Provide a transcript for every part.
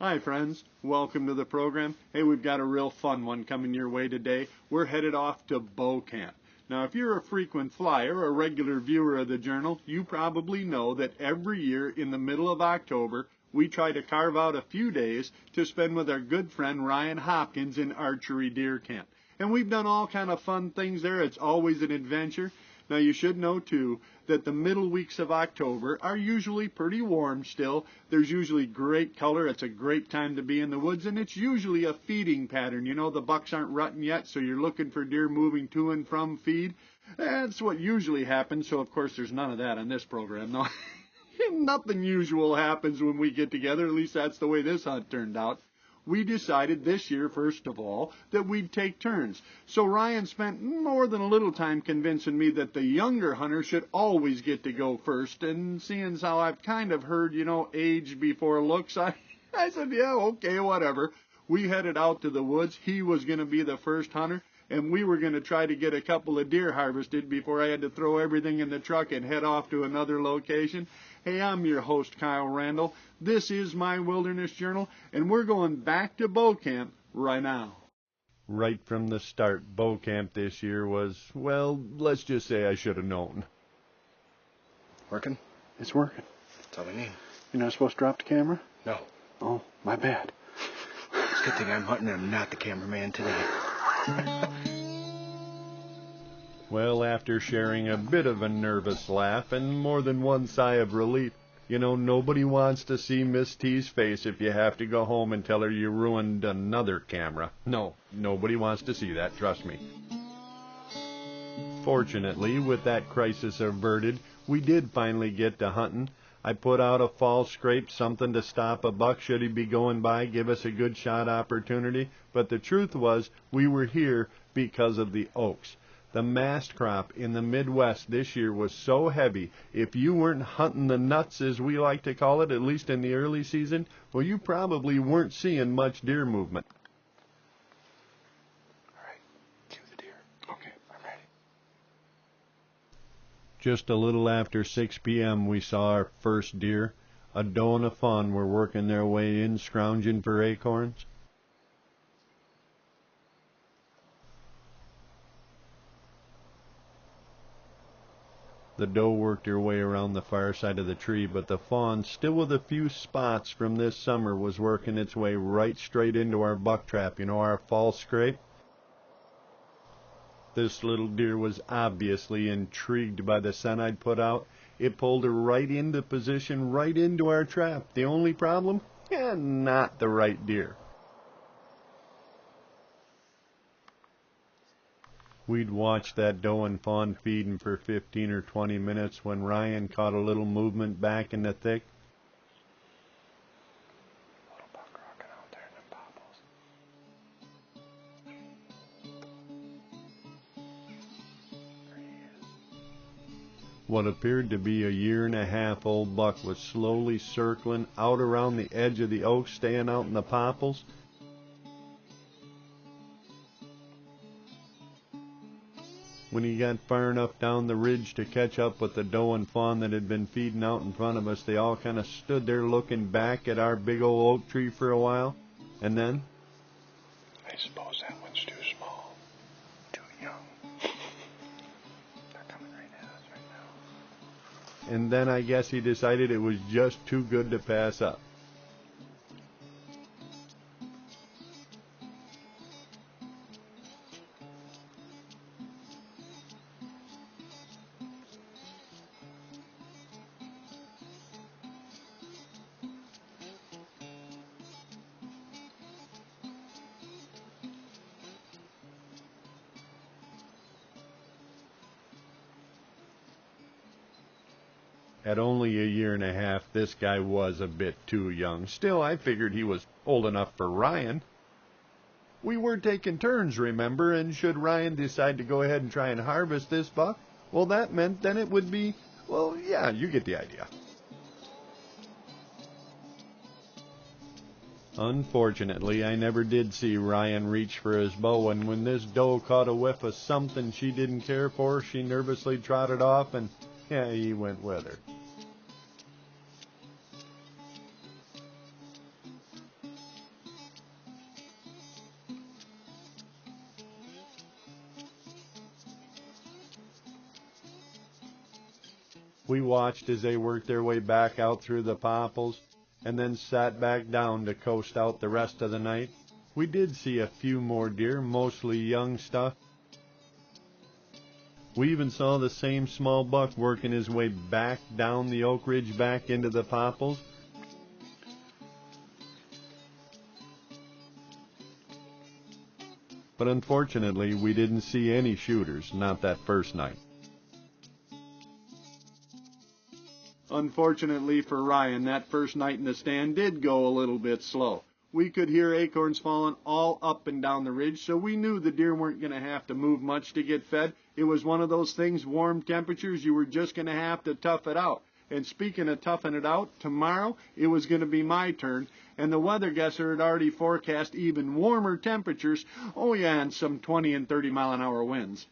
Hi friends, welcome to the program. Hey, we've got a real fun one coming your way today. We're headed off to bow camp. Now, if you're a frequent flyer or a regular viewer of the journal, you probably know that every year in the middle of October, we try to carve out a few days to spend with our good friend Ryan Hopkins in archery deer camp. And we've done all kind of fun things there. It's always an adventure. Now, you should know, too, that the middle weeks of October are usually pretty warm still. There's usually great color. It's a great time to be in the woods, and it's usually a feeding pattern. You know, the bucks aren't rutting yet, so you're looking for deer moving to and from feed. That's what usually happens, so of course there's none of that on this program. No, nothing usual happens when we get together. At least that's the way this hunt turned out. We decided this year, first of all, that we'd take turns. So Ryan spent more than a little time convincing me that the younger hunter should always get to go first. And seeing as how I've kind of heard, age before looks, I said, yeah, okay, whatever. We headed out to the woods. He was going to be the first hunter, and we were going to try to get a couple of deer harvested before I had to throw everything in the truck and head off to another location. Hey, I'm your host, Kyle Randall. This is my Wilderness Journal, and we're going back to bow camp right now. Right from the start, bow camp this year was, well, let's just say I should have known. Working? It's working. That's all we need. You're not supposed to drop the camera? No. Oh, my bad. It's a good thing I'm hunting and I'm not the cameraman today. Well, after sharing a bit of a nervous laugh and more than one sigh of relief, nobody wants to see Miss T's face if you have to go home and tell her you ruined another camera. No, nobody wants to see that, trust me. Fortunately, with that crisis averted, we did finally get to hunting. I put out a fall scrape, something to stop a buck should he be going by, give us a good shot opportunity. But the truth was, we were here because of the oaks. The mast crop in the Midwest this year was so heavy, if you weren't hunting the nuts, as we like to call it, at least in the early season, well, you probably weren't seeing much deer movement. All right, cue the deer. Okay, I'm ready. Just a little after 6 p.m., we saw our first deer. A doe and a fawn were working their way in, scrounging for acorns. The doe worked her way around the far side of the tree, but the fawn, still with a few spots from this summer, was working its way right straight into our buck trap, our fall scrape. This little deer was obviously intrigued by the scent I'd put out. It pulled her right into position, right into our trap. The only problem? Not the right deer. We'd watched that doe and fawn feeding for 15 or 20 minutes when Ryan caught a little movement back in the thick. Little buck rocking out there in the popbles. There he is. What appeared to be a 1.5-year-old buck was slowly circling out around the edge of the oak, staying out in the popples. When he got far enough down the ridge to catch up with the doe and fawn that had been feeding out in front of us, they all kind of stood there looking back at our big old oak tree for a while. And then, I suppose that one's too small. Too young. They're coming right at us right now. and then I guess he decided it was just too good to pass up. At only 1.5 years, this guy was a bit too young. Still, I figured he was old enough for Ryan. We were taking turns, remember, and should Ryan decide to go ahead and try and harvest this buck, well, that meant then it would be, well, yeah, you get the idea. Unfortunately, I never did see Ryan reach for his bow, and when this doe caught a whiff of something she didn't care for, she nervously trotted off, and yeah, he went with her. We watched as they worked their way back out through the popples, and then sat back down to coast out the rest of the night. We did see a few more deer, mostly young stuff. We even saw the same small buck working his way back down the Oak Ridge back into the popples. But unfortunately, we didn't see any shooters, not that first night. Unfortunately for Ryan, that first night in the stand did go a little bit slow. We could hear acorns falling all up and down the ridge, so we knew the deer weren't going to have to move much to get fed. It was one of those things, warm temperatures, you were just going to have to tough it out. And speaking of toughing it out, tomorrow it was going to be my turn, and the weather guesser had already forecast even warmer temperatures, oh yeah, and some 20 and 30 mile an hour winds.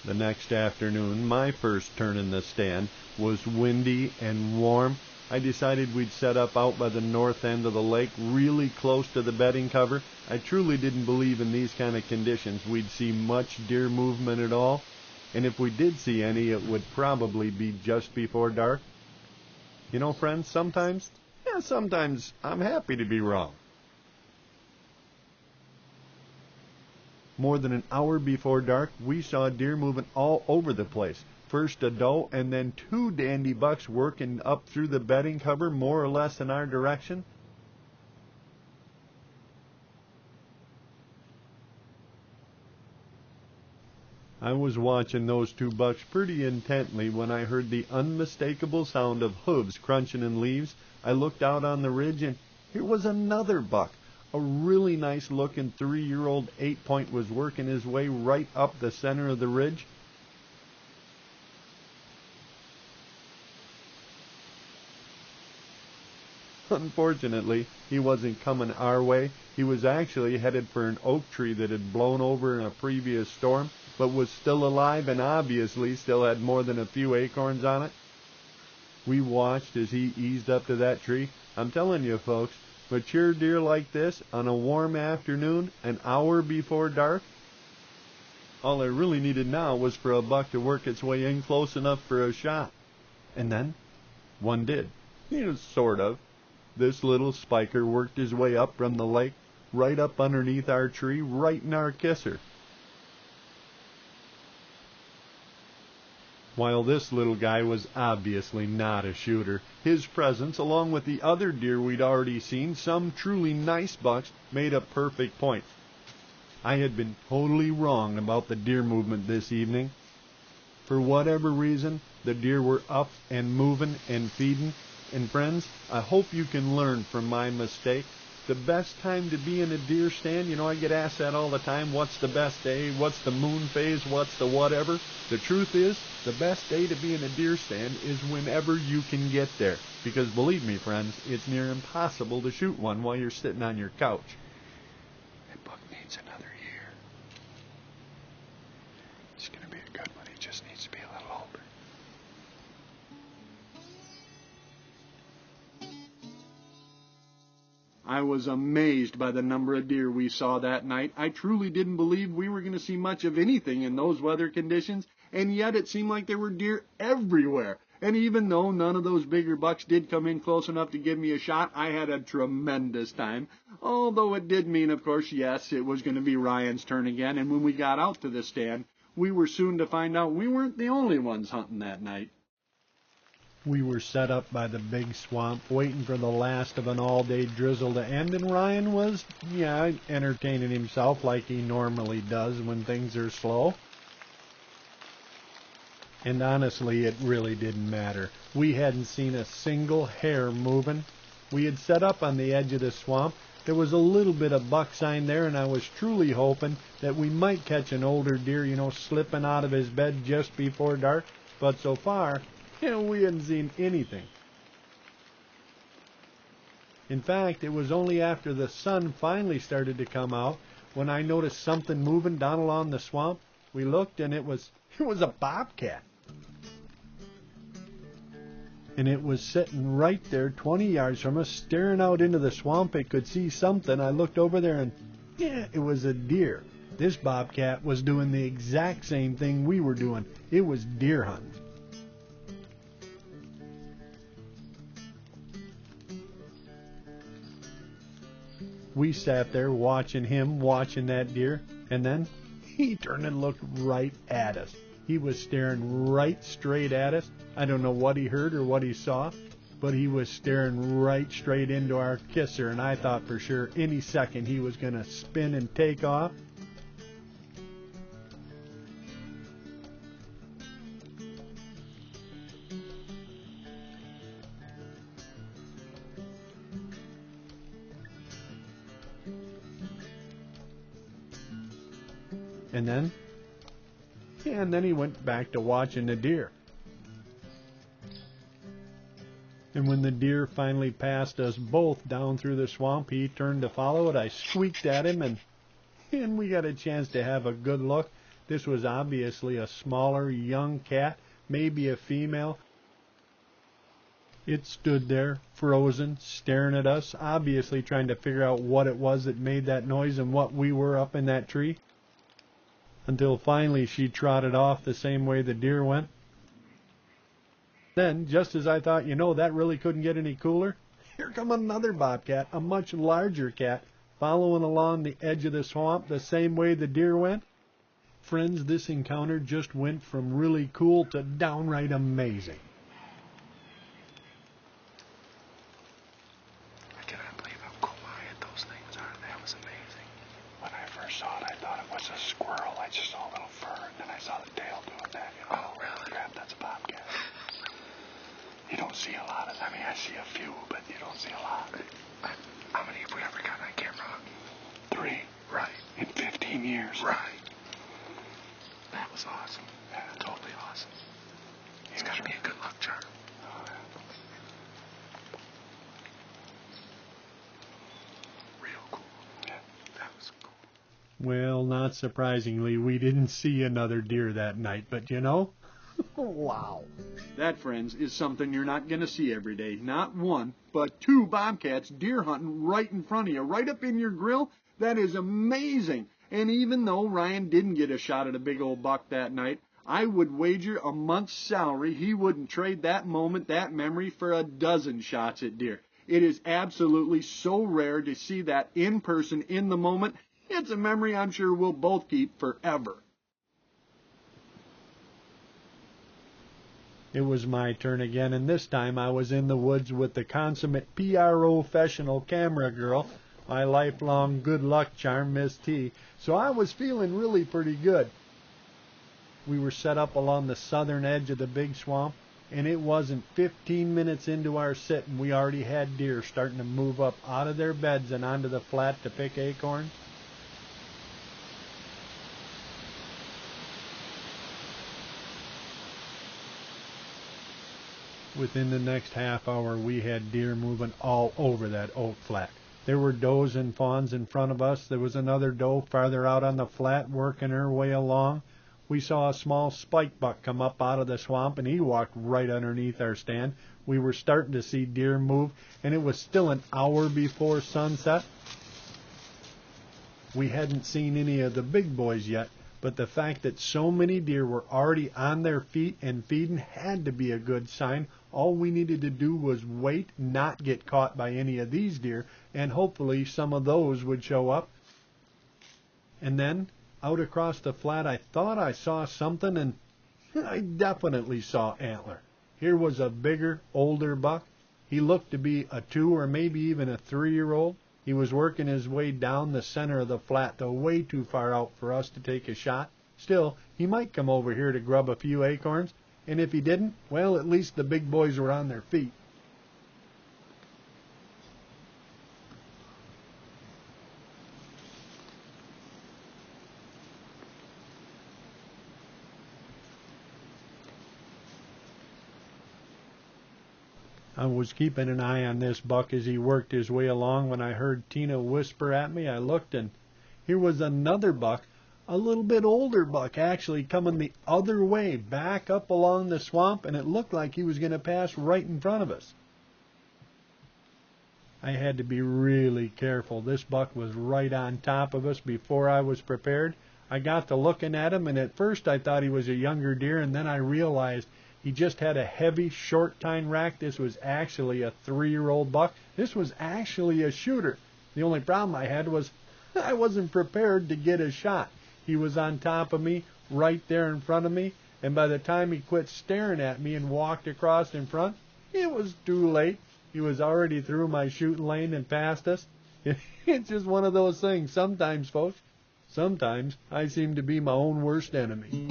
The next afternoon, my first turn in the stand was windy and warm. I decided we'd set up out by the north end of the lake, really close to the bedding cover. I truly didn't believe in these kind of conditions we'd see much deer movement at all, and if we did see any, it would probably be just before dark. You know, friends, sometimes I'm happy to be wrong. More than an hour before dark, we saw deer moving all over the place. First a doe and then two dandy bucks working up through the bedding cover more or less in our direction. I was watching those two bucks pretty intently when I heard the unmistakable sound of hooves crunching in leaves. I looked out on the ridge and here was another buck. A really nice looking 3-year-old 8-point was working his way right up the center of the ridge. Unfortunately, he wasn't coming our way. He was actually headed for an oak tree that had blown over in a previous storm, but was still alive and obviously still had more than a few acorns on it. We watched as he eased up to that tree. I'm telling you, folks, mature deer like this on a warm afternoon, an hour before dark, all I really needed now was for a buck to work its way in close enough for a shot. And then, one did. Sort of. This little spiker worked his way up from the lake, right up underneath our tree, right in our kisser. While this little guy was obviously not a shooter, his presence, along with the other deer we'd already seen, some truly nice bucks, made a perfect point. I had been totally wrong about the deer movement this evening. For whatever reason, the deer were up and moving and feeding. And friends, I hope you can learn from my mistake. The best time to be in a deer stand, I get asked that all the time, what's the best day, what's the moon phase, what's the whatever. The truth is, the best day to be in a deer stand is whenever you can get there. Because believe me, friends, it's near impossible to shoot one while you're sitting on your couch. That buck needs another year. It's going to be a good one. He just needs to be a little older. I was amazed by the number of deer we saw that night. I truly didn't believe we were going to see much of anything in those weather conditions, and yet it seemed like there were deer everywhere. And even though none of those bigger bucks did come in close enough to give me a shot, I had a tremendous time. Although it did mean, of course, yes, it was going to be Ryan's turn again, and when we got out to the stand, we were soon to find out we weren't the only ones hunting that night. We were set up by the big swamp, waiting for the last of an all-day drizzle to end, and Ryan was, entertaining himself like he normally does when things are slow. And honestly, it really didn't matter. We hadn't seen a single hair moving. We had set up on the edge of the swamp. There was a little bit of buck sign there, and I was truly hoping that we might catch an older deer, slipping out of his bed just before dark. But so far, we hadn't seen anything. In fact, it was only after the sun finally started to come out when I noticed something moving down along the swamp. We looked, and it was a bobcat. And it was sitting right there 20 yards from us, staring out into the swamp. It could see something. I looked over there, and it was a deer. This bobcat was doing the exact same thing we were doing. It was deer hunting. We sat there watching him watching that deer, and then he turned and looked right at us. He was staring right straight at us. I don't know what he heard or what he saw, but he was staring right straight into our kisser, and I thought for sure any second he was going to spin and take off. And then he went back to watching the deer. And when the deer finally passed us both down through the swamp, he turned to follow it. I squeaked at him, and we got a chance to have a good look. This was obviously a smaller, young cat, maybe a female. It stood there, frozen, staring at us, obviously trying to figure out what it was that made that noise and what we were up in that tree. Until finally she trotted off the same way the deer went. Then, just as I thought, that really couldn't get any cooler, here come another bobcat, a much larger cat, following along the edge of the swamp the same way the deer went. Friends, this encounter just went from really cool to downright amazing. I cannot believe how quiet those things are. That was amazing. When I first saw it, I thought it was a squirrel. I just saw a little fur, and then I saw the tail doing that. Oh, really? Crap, that's a bobcat. You don't see a lot of, I see a few, but you don't see a lot. How many have we ever got on camera? 3. Right. In 15 years. Right. That was awesome. Yeah. Totally awesome. It's got to be a good luck charm. Oh, yeah. Real cool. Yeah. That was cool. Well, not surprisingly, we didn't see another deer that night, but wow. That, friends, is something you're not going to see every day. Not one, but 2 bobcats deer hunting right in front of you, right up in your grill. That is amazing. And even though Ryan didn't get a shot at a big old buck that night, I would wager a month's salary he wouldn't trade that moment, that memory, for a dozen shots at deer. It is absolutely so rare to see that in person in the moment. It's a memory I'm sure we'll both keep forever. It was my turn again, and this time I was in the woods with the consummate professional camera girl, my lifelong good luck charm, Miss T, so I was feeling really pretty good. We were set up along the southern edge of the big swamp, and it wasn't 15 minutes into our sit, and we already had deer starting to move up out of their beds and onto the flat to pick acorns. Within the next half hour, we had deer moving all over that oak flat. There were does and fawns in front of us. There was another doe farther out on the flat working her way along. We saw a small spike buck come up out of the swamp, and he walked right underneath our stand. We were starting to see deer move, and it was still an hour before sunset. We hadn't seen any of the big boys yet, but the fact that so many deer were already on their feet and feeding had to be a good sign. All we needed to do was wait, not get caught by any of these deer, and hopefully some of those would show up. And then, out across the flat, I thought I saw something, and I definitely saw antler. Here was a bigger, older buck. He looked to be a 2 or maybe even a 3-year-old. He was working his way down the center of the flat, though way too far out for us to take a shot. Still, he might come over here to grub a few acorns, and if he didn't, well, at least the big boys were on their feet. I was keeping an eye on this buck as he worked his way along when I heard Tina whisper at me. I looked, and here was another buck, a little bit older buck, actually coming the other way, back up along the swamp, and it looked like he was going to pass right in front of us. I had to be really careful. This buck was right on top of us before I was prepared. I got to looking at him, and at first I thought he was a younger deer, and then I realized he just had a heavy, short tine rack. This was actually a 3-year-old buck. This was actually a shooter. The only problem I had was I wasn't prepared to get a shot. He was on top of me, right there in front of me, and by the time he quit staring at me and walked across in front, it was too late. He was already through my shooting lane and past us. It's just one of those things. Sometimes, folks, sometimes I seem to be my own worst enemy.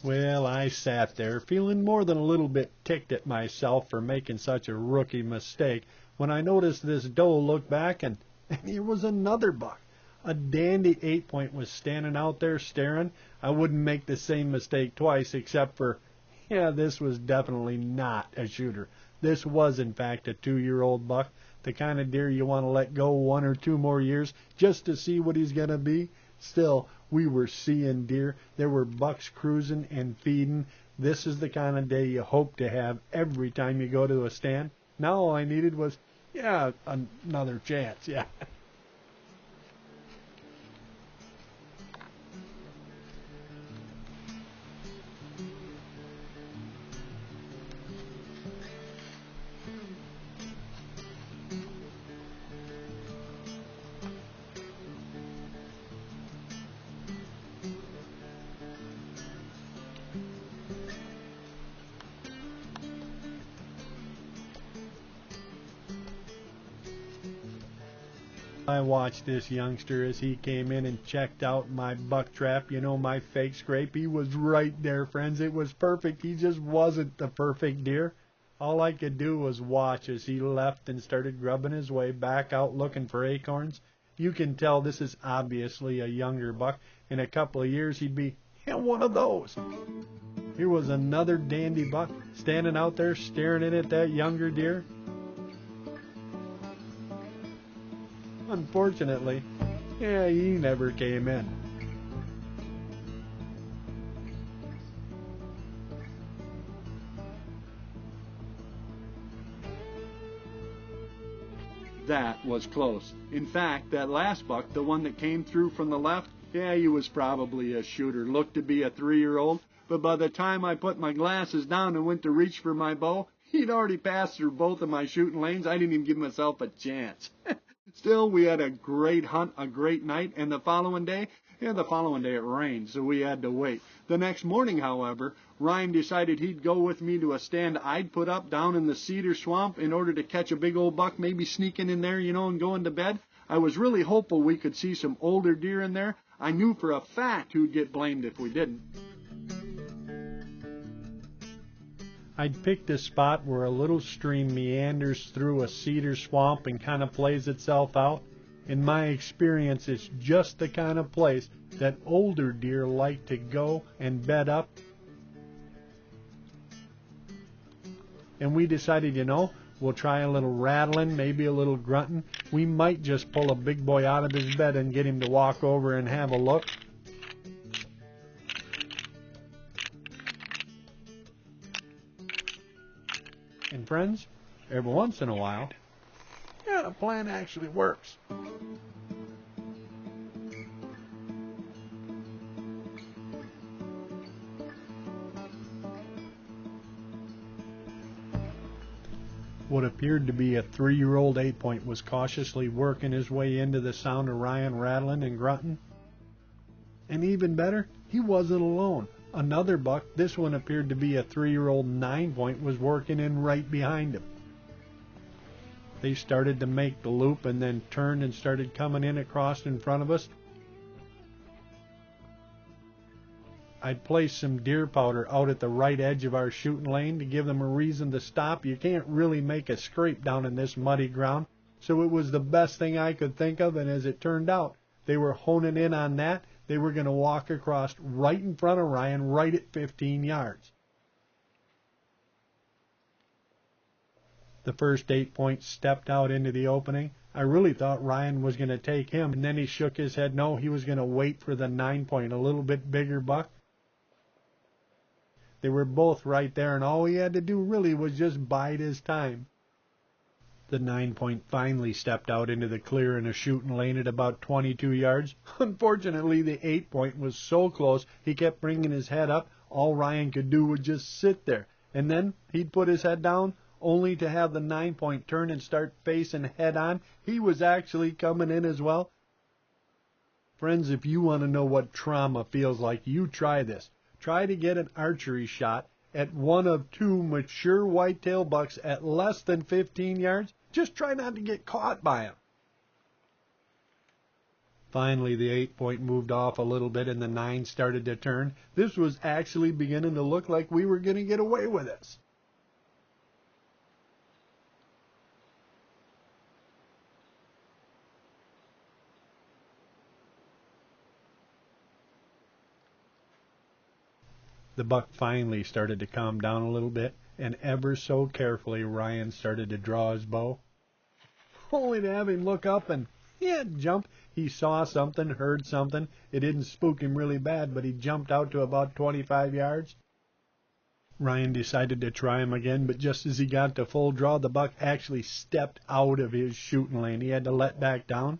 Well, I sat there feeling more than a little bit ticked at myself for making such a rookie mistake when I noticed this doe look back, and here was another buck. A dandy 8-point was standing out there staring. I wouldn't make the same mistake twice, except for, yeah, this was definitely not a shooter. This was, in fact, a 2-year-old buck, the kind of deer you want to let go 1 or 2 more years just to see what he's going to be. Still, we were seeing deer. There were bucks cruising and feeding. This is the kind of day you hope to have every time you go to a stand. Now all I needed was, yeah, another chance, yeah. I watched this youngster as he came in and checked out my buck trap, you know, my fake scrape. He was right there, friends. It was perfect. He just wasn't the perfect deer. All I could do was watch as he left and started grubbing his way back out looking for acorns. You can tell this is obviously a younger buck. In a couple of years, he'd be one of those. Here was another dandy buck standing out there staring in at that younger deer. Unfortunately, he never came in. That was close. In fact, that last buck, the one that came through from the left, he was probably a shooter. Looked to be a 3-year-old, but by the time I put my glasses down and went to reach for my bow, he'd already passed through both of my shooting lanes. I didn't even give myself a chance. Still, we had a great hunt, a great night, and the following day it rained, so we had to wait. The next morning, however, Ryan decided he'd go with me to a stand I'd put up down in the cedar swamp in order to catch a big old buck, maybe sneaking in there, and going to bed. I was really hopeful we could see some older deer in there. I knew for a fact who'd get blamed if we didn't. I'd picked a spot where a little stream meanders through a cedar swamp and kind of plays itself out. In my experience, it's just the kind of place that older deer like to go and bed up. And we decided, we'll try a little rattling, maybe a little grunting. We might just pull a big boy out of his bed and get him to walk over and have a look. And friends, every once in a while, a plan actually works. What appeared to be a 3-year-old 8-point was cautiously working his way into the sound of Ryan rattling and grunting. And even better, he wasn't alone. Another buck, this one appeared to be a 3-year-old 9-point, was working in right behind him. They started to make the loop and then turned and started coming in across in front of us. I'd placed some deer powder out at the right edge of our shooting lane to give them a reason to stop. You can't really make a scrape down in this muddy ground, so it was the best thing I could think of, and as it turned out, they were honing in on that. They were going to walk across right in front of Ryan, right at 15 yards. The first 8-point stepped out into the opening. I really thought Ryan was going to take him, and then he shook his head. No, he was going to wait for the 9-point, a little bit bigger buck. They were both right there, and all he had to do really was just bide his time. The 9-point finally stepped out into the clear in a shooting lane at about 22 yards. Unfortunately, the 8-point was so close he kept bringing his head up. All Ryan could do was just sit there, and then he'd put his head down, only to have the 9-point turn and start facing head on. He was actually coming in as well. Friends, if you want to know what trauma feels like, you try this. Try to get an archery shot at one of two mature whitetail bucks at less than 15 yards. Just try not to get caught by him. Finally, the 8-point moved off a little bit and the 9 started to turn. This was actually beginning to look like we were going to get away with this. The buck finally started to calm down a little bit, and ever so carefully Ryan started to draw his bow. Only to have him look up and jump. He saw something, heard something. It didn't spook him really bad, but he jumped out to about 25 yards. Ryan decided to try him again, but just as he got to full draw, the buck actually stepped out of his shooting lane. He had to let back down.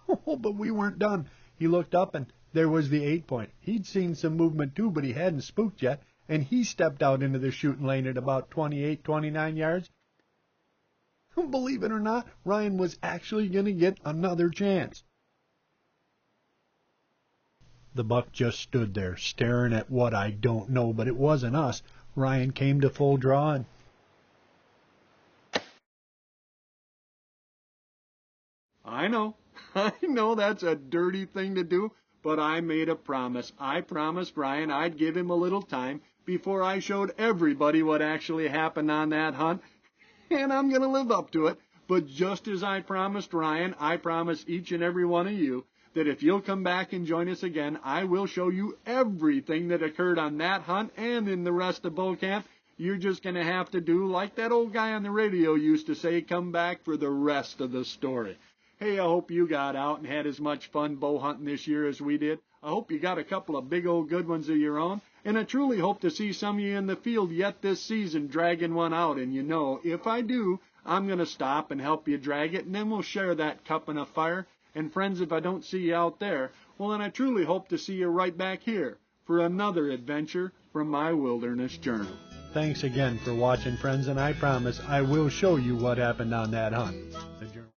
Oh, but we weren't done. He looked up, and there was the 8-point. He'd seen some movement too, but he hadn't spooked yet, and he stepped out into the shooting lane at about 28, 29 yards. Believe it or not, Ryan was actually going to get another chance. The buck just stood there, staring at what I don't know, but it wasn't us. Ryan came to full draw, and I know that's a dirty thing to do, but I made a promise. I promised Ryan I'd give him a little time before I showed everybody what actually happened on that hunt, and I'm going to live up to it. But just as I promised Ryan, I promise each and every one of you that if you'll come back and join us again, I will show you everything that occurred on that hunt and in the rest of bow camp. You're just going to have to do like that old guy on the radio used to say, come back for the rest of the story. Hey, I hope you got out and had as much fun bow hunting this year as we did. I hope you got a couple of big old good ones of your own. And I truly hope to see some of you in the field yet this season dragging one out. And you know, if I do, I'm going to stop and help you drag it, and then we'll share that cup in a fire. And friends, if I don't see you out there, well, then I truly hope to see you right back here for another adventure from my Wilderness Journal. thanks again for watching, friends, and I promise I will show you what happened on that hunt. The Journal.